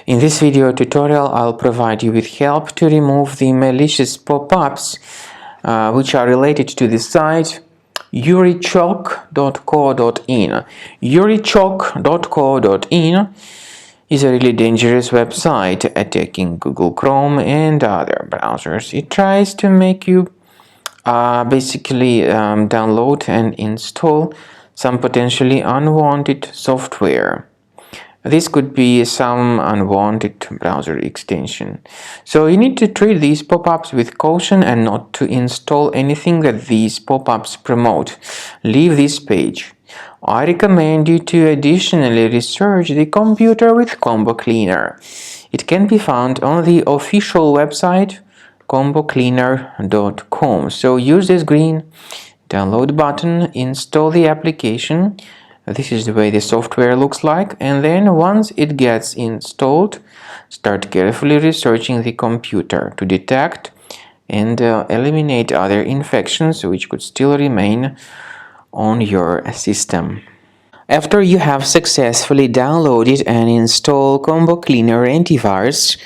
In this video tutorial, I'll provide you with help to remove the malicious pop-ups which are related to the site yurichok.co.in. Yurichok.co.in is a really dangerous website attacking Google Chrome and other browsers. It tries to make you basically download and install some potentially unwanted software. This could be some unwanted browser extension. So you need to treat these pop-ups with caution and not to install anything that these pop-ups promote. Leave this page. I recommend you to additionally research the computer with Combo Cleaner. It can be found on the official website combocleaner.com. So use this green download button, install the application. This is the way the software looks like, and then once it gets installed, start carefully researching the computer to detect and eliminate other infections which could still remain on your system. After you have successfully downloaded and installed Combo Cleaner Antivirus,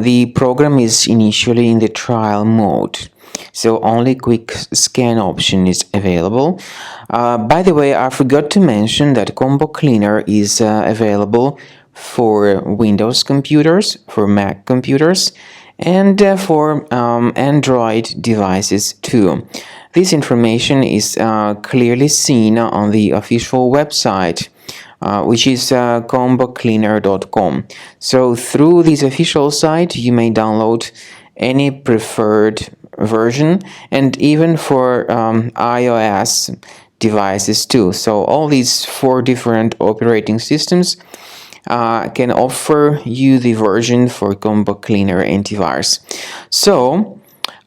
the program is initially in the trial mode. So only quick scan option is available. By the way, I forgot to mention that Combo Cleaner is available for Windows computers, for Mac computers, and for Android devices too. This information is clearly seen on the official website, which is combocleaner.com. So through this official site, you may download any preferred version, and even for iOS devices too. So all these 4 different operating systems can offer you the version for Combo Cleaner Antivirus. So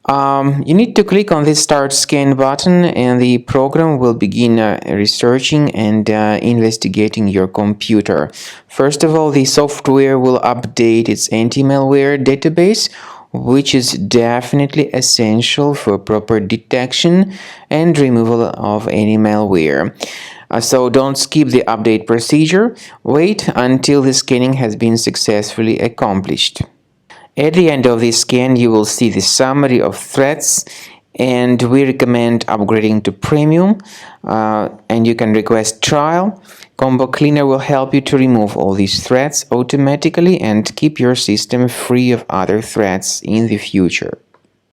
you need to click on the Start Scan button, and the program will begin researching and investigating your computer. First of all, the software will update its anti-malware database, which is definitely essential for proper detection and removal of any malware. So don't skip the update procedure. Wait until the scanning has been successfully accomplished. At the end of the scan, you will see the summary of threats, and we recommend upgrading to Premium, and you can request trial. Combo Cleaner will help you to remove all these threats automatically and keep your system free of other threats in the future.